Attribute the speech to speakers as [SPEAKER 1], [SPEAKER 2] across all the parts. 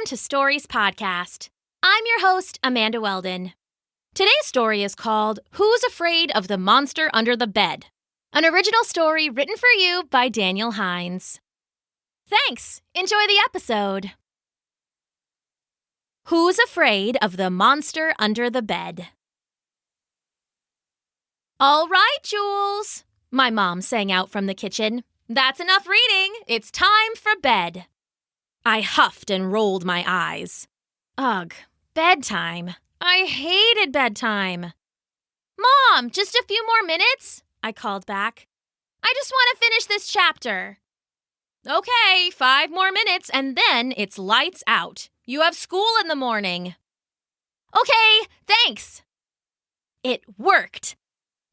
[SPEAKER 1] Welcome to Stories Podcast. I'm your host, Amanda Weldin. Today's story is called Who's Afraid of the Monster Under the Bed? An original story written for you by Daniel Hinds. Thanks. Enjoy the episode. Who's Afraid of the Monster Under the Bed? All right, Jules, my mom sang out from the kitchen. That's enough reading. It's time for bed. I huffed and rolled my eyes. Ugh, bedtime. I hated bedtime. Mom, just a few more minutes, I called back. I just want to finish this chapter. Okay, 5 more minutes and then it's lights out. You have school in the morning. Okay, thanks. It worked.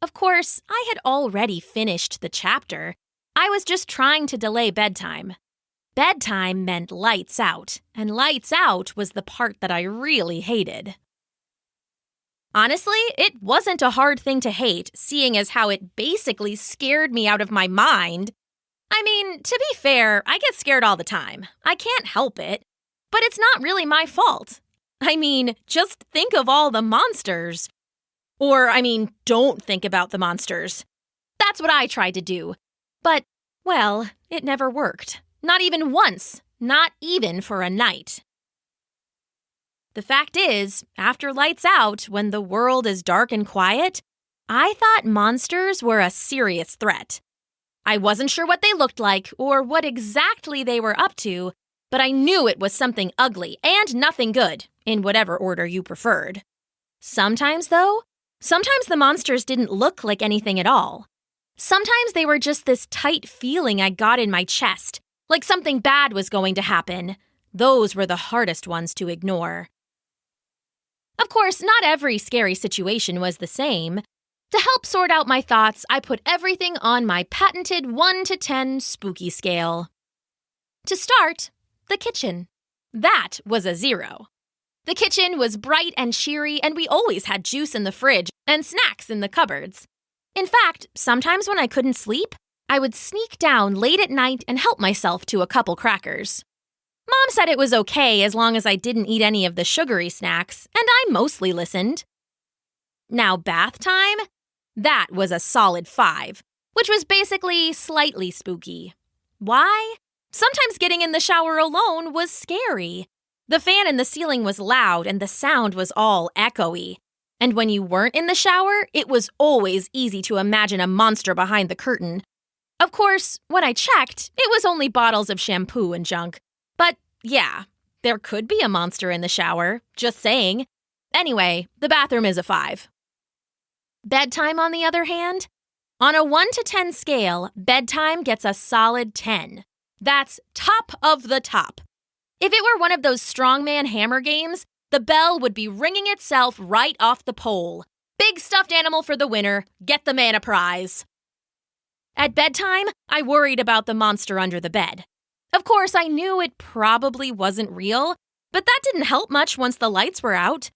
[SPEAKER 1] Of course, I had already finished the chapter. I was just trying to delay bedtime. Bedtime meant lights out, and lights out was the part that I really hated. Honestly, it wasn't a hard thing to hate, seeing as how it basically scared me out of my mind. I mean, to be fair, I get scared all the time. I can't help it. But it's not really my fault. I mean, just think of all the monsters. Or, don't think about the monsters. That's what I tried to do. But, well, it never worked. Not even once. Not even for a night. The fact is, after lights out, when the world is dark and quiet, I thought monsters were a serious threat. I wasn't sure what they looked like or what exactly they were up to, but I knew it was something ugly and nothing good, in whatever order you preferred. Sometimes the monsters didn't look like anything at all. Sometimes they were just this tight feeling I got in my chest, like something bad was going to happen. Those were the hardest ones to ignore. Of course, not every scary situation was the same. To help sort out my thoughts, I put everything on my patented 1 to 10 spooky scale. To start, the kitchen. That was a 0. The kitchen was bright and cheery, and we always had juice in the fridge and snacks in the cupboards. In fact, sometimes when I couldn't sleep, I would sneak down late at night and help myself to a couple crackers. Mom said it was okay as long as I didn't eat any of the sugary snacks, and I mostly listened. Now bath time? That was a solid 5, which was basically slightly spooky. Why? Sometimes getting in the shower alone was scary. The fan in the ceiling was loud and the sound was all echoey. And when you weren't in the shower, it was always easy to imagine a monster behind the curtain. Of course, when I checked, it was only bottles of shampoo and junk. But yeah, there could be a monster in the shower, just saying. Anyway, the bathroom is a 5. Bedtime, on the other hand? On a 1 to 10 scale, bedtime gets a solid 10. That's top of the top. If it were one of those strongman hammer games, the bell would be ringing itself right off the pole. Big stuffed animal for the winner. Get the man a prize. At bedtime, I worried about the monster under the bed. Of course, I knew it probably wasn't real, but that didn't help much once the lights were out.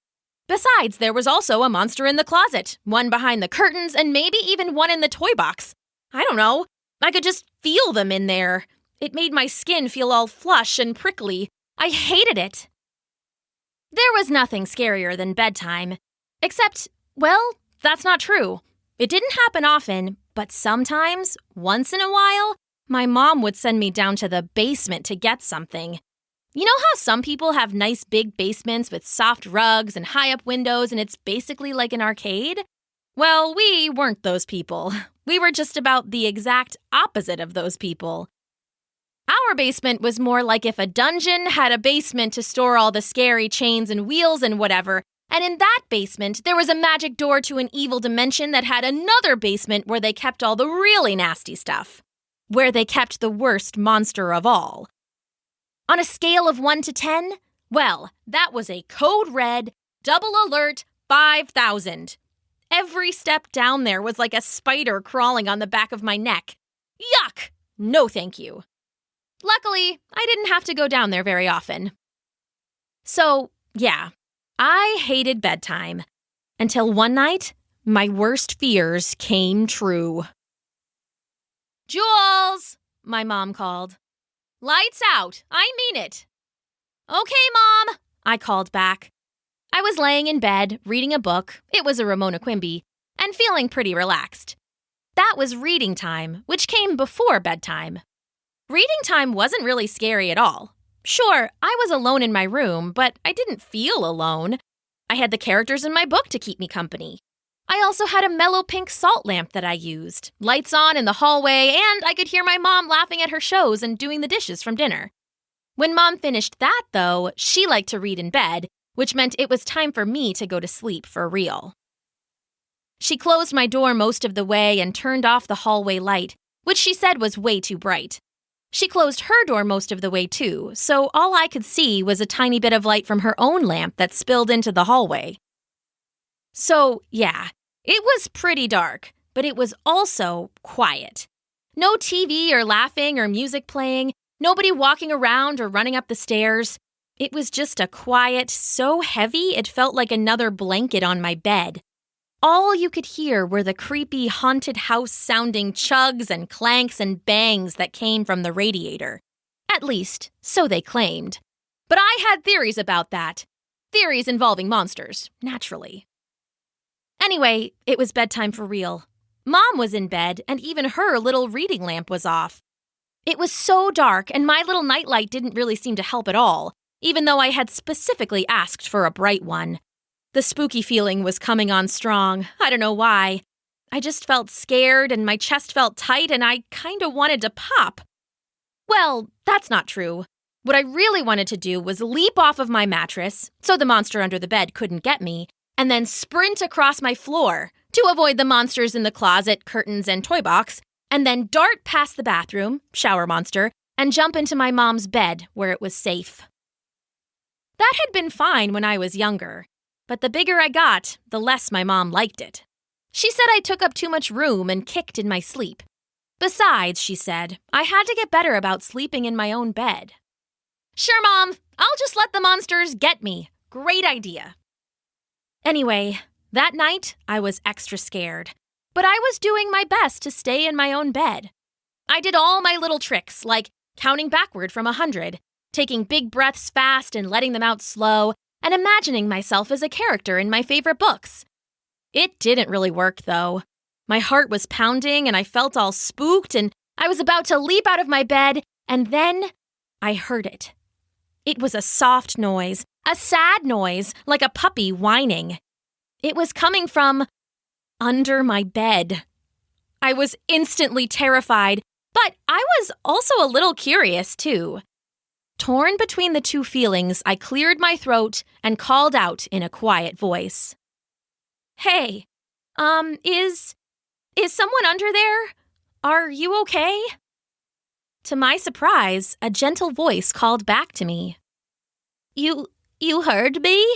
[SPEAKER 1] Besides, there was also a monster in the closet, one behind the curtains, and maybe even one in the toy box. I don't know. I could just feel them in there. It made my skin feel all flush and prickly. I hated it. There was nothing scarier than bedtime. Except, well, that's not true. It didn't happen often, but sometimes, once in a while, my mom would send me down to the basement to get something. You know how some people have nice big basements with soft rugs and high-up windows and it's basically like an arcade? Well, we weren't those people. We were just about the exact opposite of those people. Our basement was more like if a dungeon had a basement to store all the scary chains and wheels and whatever, and in that basement there was a magic door to an evil dimension that had another basement where they kept all the really nasty stuff. Where they kept the worst monster of all. On a scale of 1 to 10, well, that was a code red, double alert, 5,000. Every step down there was like a spider crawling on the back of my neck. Yuck! No thank you. Luckily, I didn't have to go down there very often. So, yeah, I hated bedtime. Until one night, my worst fears came true. Jules, my mom called. Lights out. I mean it. Okay, Mom, I called back. I was laying in bed, reading a book, it was a Ramona Quimby, and feeling pretty relaxed. That was reading time, which came before bedtime. Reading time wasn't really scary at all. Sure, I was alone in my room, but I didn't feel alone. I had the characters in my book to keep me company. I also had a mellow pink salt lamp that I used, lights on in the hallway, and I could hear my mom laughing at her shows and doing the dishes from dinner. When Mom finished that, though, she liked to read in bed, which meant it was time for me to go to sleep for real. She closed my door most of the way and turned off the hallway light, which she said was way too bright. She closed her door most of the way too, so all I could see was a tiny bit of light from her own lamp that spilled into the hallway. So, yeah, it was pretty dark, but it was also quiet. No TV or laughing or music playing, nobody walking around or running up the stairs. It was just a quiet, so heavy it felt like another blanket on my bed. All you could hear were the creepy haunted house-sounding chugs and clanks and bangs that came from the radiator. At least, so they claimed. But I had theories about that. Theories involving monsters, naturally. Anyway, it was bedtime for real. Mom was in bed, and even her little reading lamp was off. It was so dark, and my little nightlight didn't really seem to help at all, even though I had specifically asked for a bright one. The spooky feeling was coming on strong. I don't know why. I just felt scared and my chest felt tight and I kinda wanted to pop. Well, that's not true. What I really wanted to do was leap off of my mattress, so the monster under the bed couldn't get me, and then sprint across my floor to avoid the monsters in the closet, curtains, and toy box, and then dart past the bathroom, shower monster, and jump into my mom's bed where it was safe. That had been fine when I was younger. But the bigger I got, the less my mom liked it. She said I took up too much room and kicked in my sleep. Besides, she said, I had to get better about sleeping in my own bed. Sure, Mom, I'll just let the monsters get me. Great idea. Anyway, that night, I was extra scared. But I was doing my best to stay in my own bed. I did all my little tricks, like counting backward from 100, taking big breaths fast and letting them out slow, and imagining myself as a character in my favorite books. It didn't really work, though. My heart was pounding, and I felt all spooked, and I was about to leap out of my bed, and then I heard it. It was a soft noise, a sad noise, like a puppy whining. It was coming from under my bed. I was instantly terrified, but I was also a little curious, too. Torn between the two feelings, I cleared my throat and called out in a quiet voice. Hey, is someone under there? Are you okay? To my surprise, a gentle voice called back to me. You heard me?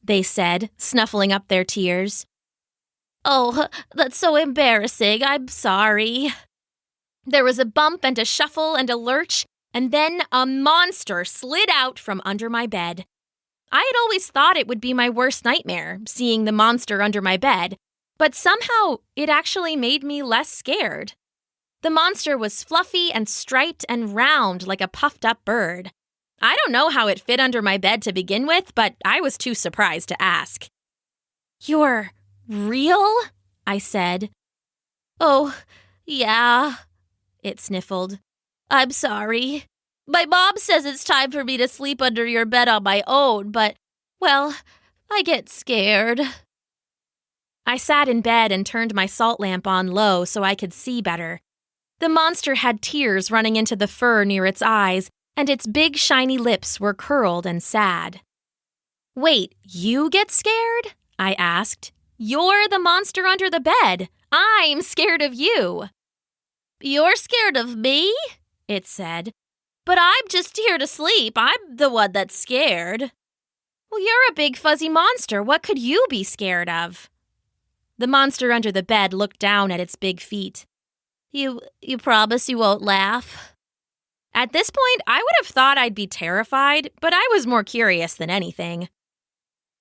[SPEAKER 1] They said, snuffling up their tears. Oh, that's so embarrassing. I'm sorry. There was a bump and a shuffle and a lurch, and then a monster slid out from under my bed. I had always thought it would be my worst nightmare, seeing the monster under my bed, but somehow it actually made me less scared. The monster was fluffy and striped and round like a puffed-up bird. I don't know how it fit under my bed to begin with, but I was too surprised to ask. You're real? I said. Oh, yeah, it sniffled. I'm sorry. My mom says it's time for me to sleep under your bed on my own, but, well, I get scared. I sat in bed and turned my salt lamp on low so I could see better. The monster had tears running into the fur near its eyes, and its big shiny lips were curled and sad. Wait, you get scared? I asked. You're the monster under the bed. I'm scared of you. You're scared of me? It said. But I'm just here to sleep. I'm the one that's scared. Well, you're a big fuzzy monster. What could you be scared of? The monster under the bed looked down at its big feet. You promise you won't laugh? At this point, I would have thought I'd be terrified, but I was more curious than anything.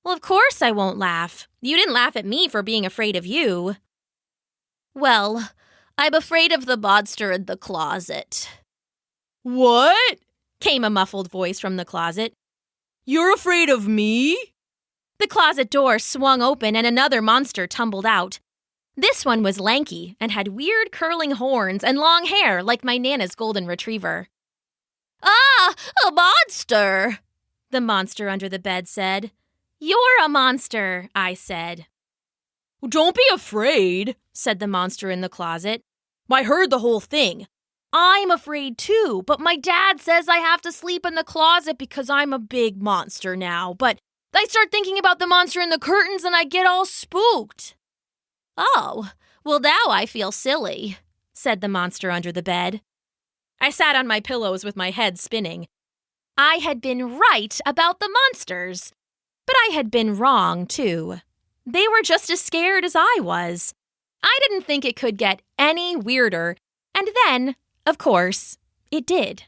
[SPEAKER 1] Well, of course I won't laugh. You didn't laugh at me for being afraid of you. Well, I'm afraid of the monster in the closet. What? Came a muffled voice from the closet.
[SPEAKER 2] You're afraid of me?
[SPEAKER 1] The closet door swung open and another monster tumbled out. This one was lanky and had weird curling horns and long hair like my Nana's golden retriever. "Ah, a monster!" the monster under the bed said. "You're a monster," I said.
[SPEAKER 2] Don't be afraid, said the monster in the closet. I heard the whole thing. I'm afraid too, but my dad says I have to sleep in the closet because I'm a big monster now. But I start thinking about the monster in the curtains and I get all spooked.
[SPEAKER 1] "Oh, well now I feel silly," said the monster under the bed. I sat on my pillows with my head spinning. I had been right about the monsters, but I had been wrong too. They were just as scared as I was. I didn't think it could get any weirder, and then, of course, it did.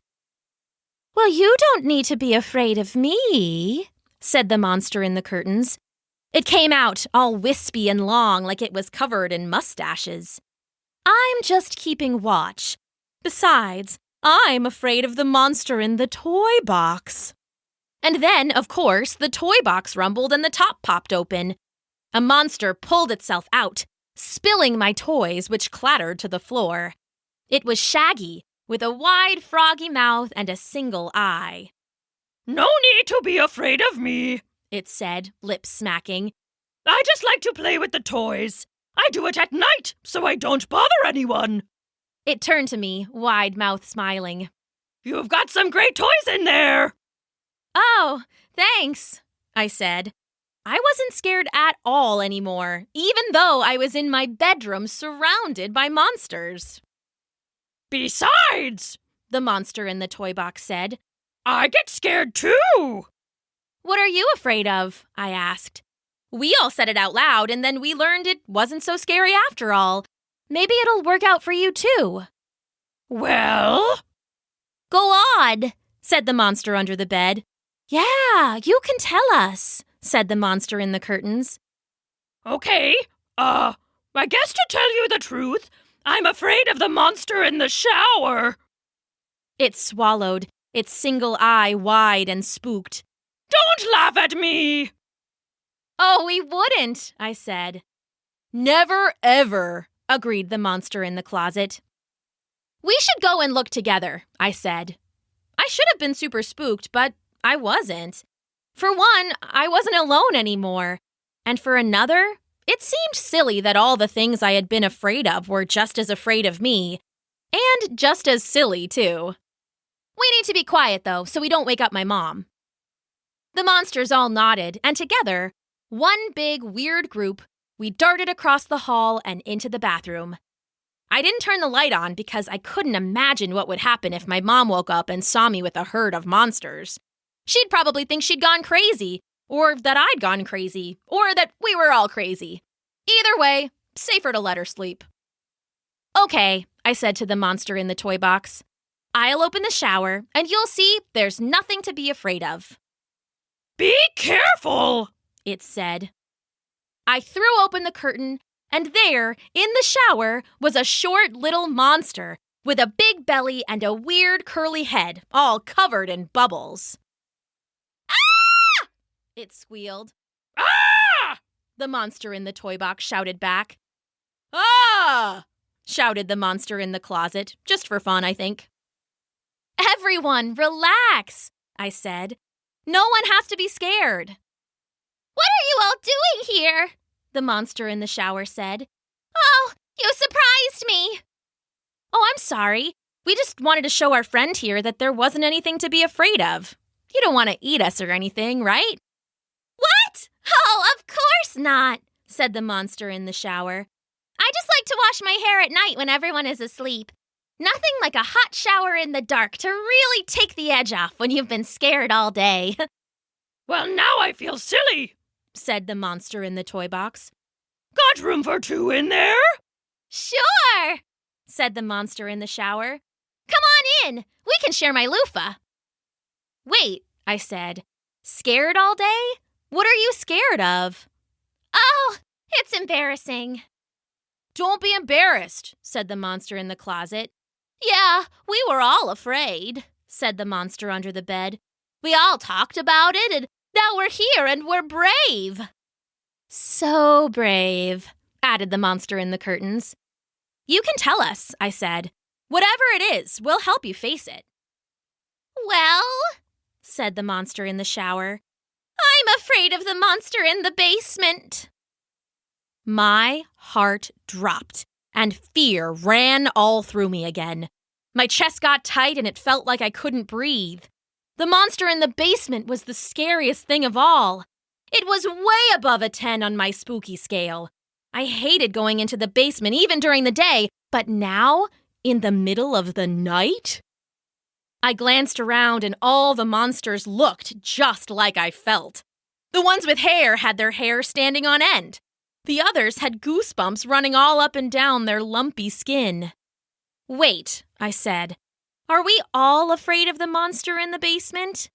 [SPEAKER 1] "Well, you don't need to be afraid of me," said the monster in the curtains. It came out all wispy and long like it was covered in mustaches. "I'm just keeping watch. Besides, I'm afraid of the monster in the toy box." And then, of course, the toy box rumbled and the top popped open. A monster pulled itself out, spilling my toys, which clattered to the floor. It was Shaggy, with a wide, froggy mouth and a single eye.
[SPEAKER 2] No need to be afraid of me,
[SPEAKER 1] it said, lips smacking.
[SPEAKER 2] I just like to play with the toys. I do it at night, so I don't bother anyone.
[SPEAKER 1] It turned to me, wide mouth smiling.
[SPEAKER 2] You've got some great toys in there.
[SPEAKER 1] Oh, thanks, I said. I wasn't scared at all anymore, even though I was in my bedroom surrounded by monsters.
[SPEAKER 2] Besides,
[SPEAKER 1] the monster in the toy box said,
[SPEAKER 2] I get scared too.
[SPEAKER 1] What are you afraid of? I asked. We all said it out loud, and then we learned it wasn't so scary after all. Maybe it'll work out for you too.
[SPEAKER 2] Well?
[SPEAKER 1] Go on, said the monster under the bed. Yeah, you can tell us, said the monster in the curtains.
[SPEAKER 2] Okay, I guess to tell you the truth, I'm afraid of the monster in the shower.
[SPEAKER 1] It swallowed, its single eye wide and spooked.
[SPEAKER 2] Don't laugh at me!
[SPEAKER 1] Oh, we wouldn't, I said. Never, ever, agreed the monster in the closet. We should go and look together, I said. I should have been super spooked, but I wasn't. For one, I wasn't alone anymore. And for another, it seemed silly that all the things I had been afraid of were just as afraid of me. And just as silly, too. We need to be quiet, though, so we don't wake up my mom. The monsters all nodded, and together, one big, weird group, we darted across the hall and into the bathroom. I didn't turn the light on because I couldn't imagine what would happen if my mom woke up and saw me with a herd of monsters. She'd probably think she'd gone crazy, or that I'd gone crazy, or that we were all crazy. Either way, safer to let her sleep. Okay, I said to the monster in the toy box. I'll open the shower, and you'll see there's nothing to be afraid of.
[SPEAKER 2] Be careful,
[SPEAKER 1] it said. I threw open the curtain, and there, in the shower, was a short little monster with a big belly and a weird curly head, all covered in bubbles. Ah! It squealed.
[SPEAKER 2] Ah!
[SPEAKER 1] The monster in the toy box shouted back. Ah! Shouted the monster in the closet, just for fun, I think. Everyone, relax, I said. No one has to be scared. What are you all doing here? The monster in the shower said. Oh, you surprised me. Oh, I'm sorry. We just wanted to show our friend here that there wasn't anything to be afraid of. You don't want to eat us or anything, right? What? Oh, of course not, said the monster in the shower. I just like to wash my hair at night when everyone is asleep. Nothing like a hot shower in the dark to really take the edge off when you've been scared all day.
[SPEAKER 2] Well, now I feel silly,
[SPEAKER 1] said the monster in the toy box.
[SPEAKER 2] Got room for two in there?
[SPEAKER 1] Sure, said the monster in the shower. Come on in. We can share my loofah. Wait, I said. Scared all day? What are you scared of? Oh, it's embarrassing. Don't be embarrassed, said the monster in the closet. Yeah, we were all afraid, said the monster under the bed. We all talked about it, and now we're here and we're brave."
[SPEAKER 2] "So brave," added the monster in the curtains. "You can tell us," I said. "Whatever it is, we'll help you face it."
[SPEAKER 1] "Well,"
[SPEAKER 2] said the monster in the shower,
[SPEAKER 1] "I'm afraid of the monster in the basement."
[SPEAKER 2] My heart dropped, and fear ran all through me again. My chest got tight and it felt like I couldn't breathe. The monster in the basement was the scariest thing of all. It was way above a 10 on my spooky scale. I hated going into the basement even during the day, but now, in the middle of the night? I glanced around and all the monsters looked just like I felt. The ones with hair had their hair standing on end. The others had goosebumps running all up and down their lumpy skin. "Wait," I said. "Are we all afraid of the monster in the basement?"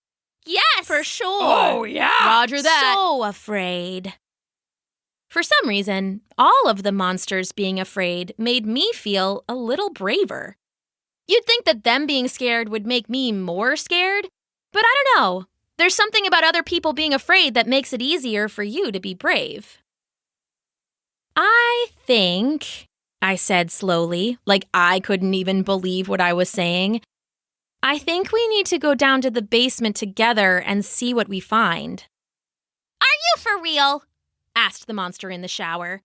[SPEAKER 1] "Yes,
[SPEAKER 2] "For sure."
[SPEAKER 3] "Oh, yeah."
[SPEAKER 2] "Roger that."
[SPEAKER 1] So afraid.
[SPEAKER 2] For some reason, all of the monsters being afraid made me feel a little braver. You'd think that them being scared would make me more scared, but I don't know. There's something about other people being afraid that makes it easier for you to be brave. "I think," I said slowly, like I couldn't even believe what I was saying, "I think we need to go down to the basement together and see what we find."
[SPEAKER 1] "Are you for real?"
[SPEAKER 2] asked the monster in the shower.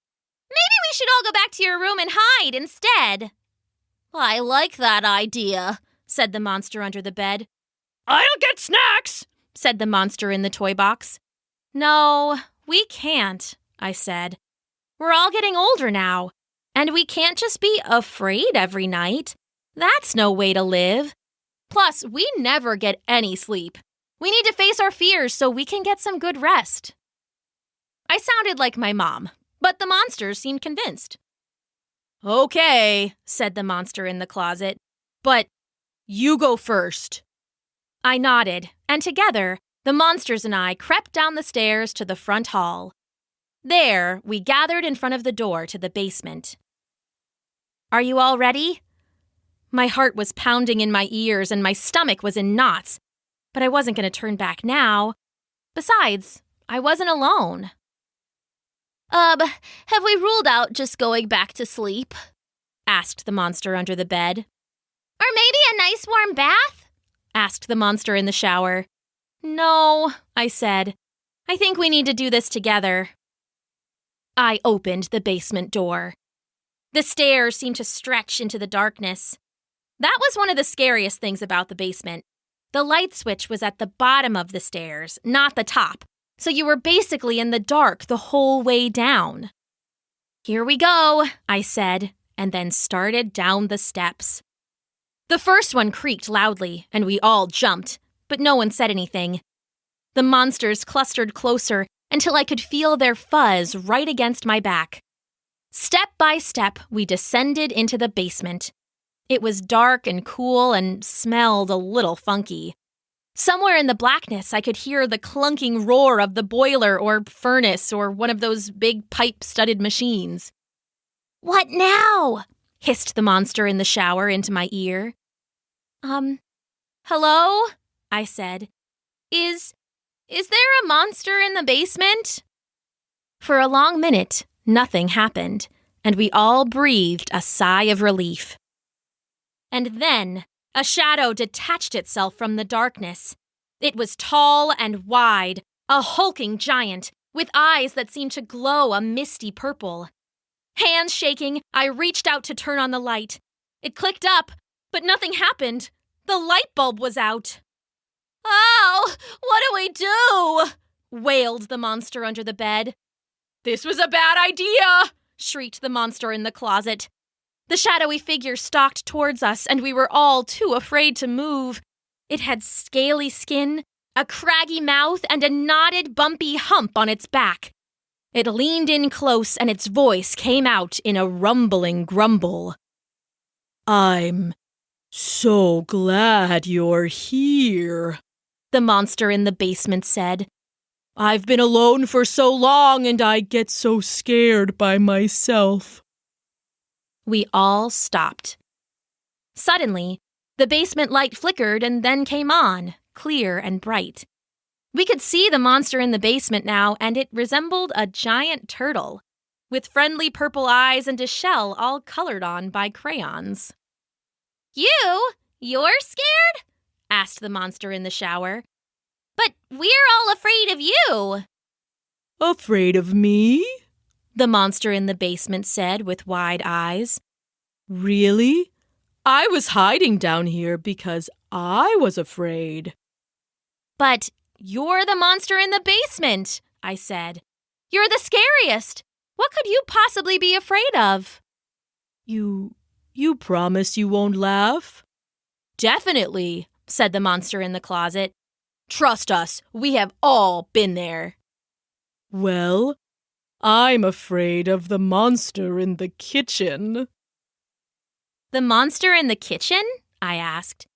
[SPEAKER 1] "Maybe we should all go back to your room and hide instead." "I like that idea,"
[SPEAKER 2] said the monster under the bed.
[SPEAKER 3] "I'll get snacks,"
[SPEAKER 2] said the monster in the toy box. "No, we can't," I said. "We're all getting older now, and we can't just be afraid every night. That's no way to live. Plus, we never get any sleep. We need to face our fears so we can get some good rest." I sounded like my mom, but the monsters seemed convinced. "Okay," said the monster in the closet, "but you go first." I nodded, and together, the monsters and I crept down the stairs to the front hall. There, we gathered in front of the door to the basement. "Are you all ready?" My heart was pounding in my ears and my stomach was in knots, but I wasn't going to turn back now. Besides, I wasn't alone.
[SPEAKER 1] Have we ruled out just going back to sleep?"
[SPEAKER 2] asked the monster under the bed.
[SPEAKER 1] "Or maybe a nice warm bath?"
[SPEAKER 2] asked the monster in the shower. "No," I said. "I think we need to do this together." I opened the basement door. The stairs seemed to stretch into the darkness. That was one of the scariest things about the basement. The light switch was at the bottom of the stairs, not the top, so you were basically in the dark the whole way down. "Here we go," I said, and then started down the steps. The first one creaked loudly, and we all jumped, but no one said anything. The monsters clustered closer until I could feel their fuzz right against my back. Step by step, we descended into the basement. It was dark and cool and smelled a little funky. Somewhere in the blackness, I could hear the clunking roar of the boiler or furnace or one of those big pipe-studded machines.
[SPEAKER 1] "What now?"
[SPEAKER 2] hissed the monster in the shower into my ear. Hello?" I said. Is there a monster in the basement?" For a long minute, nothing happened, and we all breathed a sigh of relief. And then, a shadow detached itself from the darkness. It was tall and wide, a hulking giant, with eyes that seemed to glow a misty purple. Hands shaking, I reached out to turn on the light. It clicked up, but nothing happened. The light bulb was out.
[SPEAKER 1] "Oh, what do we do?"
[SPEAKER 2] wailed the monster under the bed. "This was a bad idea!" shrieked the monster in the closet. The shadowy figure stalked towards us, and we were all too afraid to move. It had scaly skin, a craggy mouth, and a knotted, bumpy hump on its back. It leaned in close, and its voice came out in a rumbling grumble. "I'm so glad you're here," the monster in the basement said. "I've been alone for so long, and I get so scared by myself." We all stopped. Suddenly, the basement light flickered and then came on,
[SPEAKER 1] clear and bright. We could see the monster in the basement now, and it resembled a giant turtle, with friendly purple eyes and a shell all colored on by crayons. You're scared? Asked the monster in the shower. But we're all afraid of you.
[SPEAKER 2] Afraid of me?
[SPEAKER 1] The monster in the basement said with wide eyes.
[SPEAKER 2] Really? I was hiding down here because I was afraid.
[SPEAKER 1] But you're the monster in the basement, I said. You're the scariest. What could you possibly be afraid of?
[SPEAKER 2] You promise you won't laugh?
[SPEAKER 1] Definitely, said the monster in the closet. Trust us, we have all been there.
[SPEAKER 2] Well, I'm afraid of the monster in the kitchen.
[SPEAKER 1] The monster in the kitchen? I asked.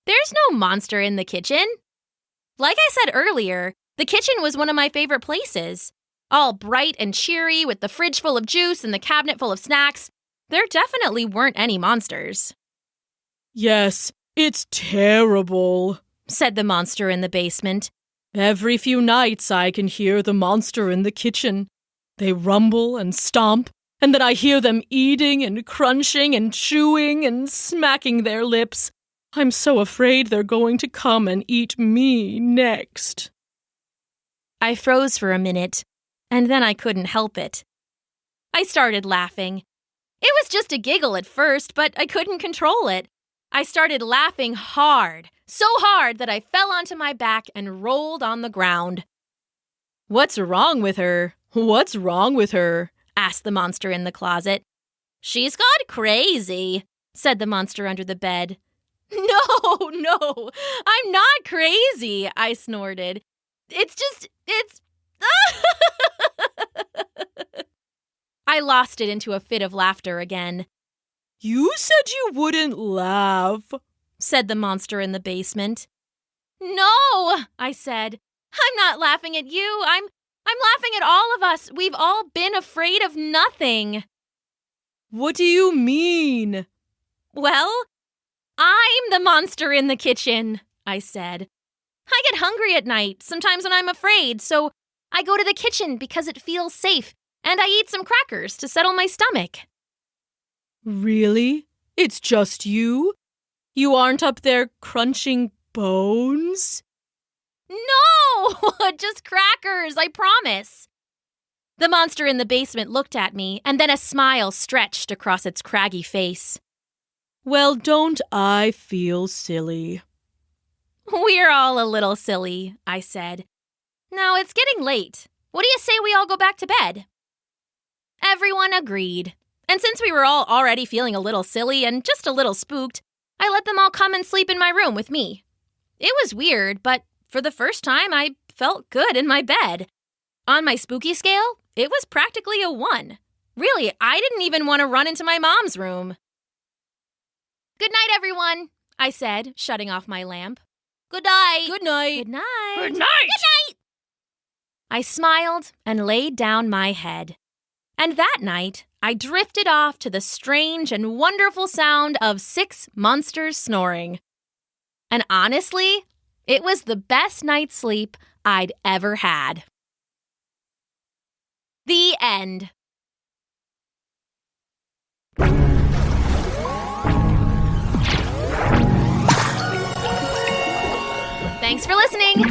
[SPEAKER 1] There's no monster in the kitchen. Like I said earlier, the kitchen was one of my favorite places. All bright and cheery with the fridge full of juice and the cabinet full of snacks. There definitely weren't any monsters.
[SPEAKER 2] Yes, it's terrible,
[SPEAKER 1] said the monster in the basement.
[SPEAKER 2] Every few nights I can hear the monster in the kitchen. They rumble and stomp, and then I hear them eating and crunching and chewing and smacking their lips. I'm so afraid they're going to come and eat me next.
[SPEAKER 1] I froze for a minute, and then I couldn't help it. I started laughing. It was just a giggle at first, but I couldn't control it. I started laughing hard, so hard that I fell onto my back and rolled on the ground.
[SPEAKER 2] What's wrong with her? What's wrong with her?
[SPEAKER 1] Asked the monster in the closet. She's gone crazy, said the monster under the bed. No, I'm not crazy, I snorted. It's I lost it into a fit of laughter again.
[SPEAKER 2] You said you wouldn't laugh,
[SPEAKER 1] said the monster in the basement. No, I said. I'm not laughing at you. I'm laughing at all of us. We've all been afraid of nothing.
[SPEAKER 2] What do you mean?
[SPEAKER 1] Well, I'm the monster in the kitchen, I said. I get hungry at night, sometimes when I'm afraid, so I go to the kitchen because it feels safe, and I eat some crackers to settle my stomach.
[SPEAKER 2] Really? It's just you? You aren't up there crunching bones?
[SPEAKER 1] No! Just crackers, I promise. The monster in the basement looked at me, and then a smile stretched across its craggy face.
[SPEAKER 2] Well, don't I feel silly?
[SPEAKER 1] We're all a little silly, I said. Now it's getting late. What do you say we all go back to bed? Everyone agreed. And since we were all already feeling a little silly and just a little spooked, I let them all come and sleep in my room with me. It was weird, but for the first time, I felt good in my bed. On my spooky scale, it was practically a 1. Really, I didn't even want to run into my mom's room. Good night, everyone, I said, shutting off my lamp. Good night.
[SPEAKER 2] Good night.
[SPEAKER 1] Good night.
[SPEAKER 3] Good night.
[SPEAKER 1] Good night. I smiled and laid down my head. And that night, I drifted off to the strange and wonderful sound of 6 monsters snoring. And honestly, it was the best night's sleep I'd ever had. The end. Thanks for listening.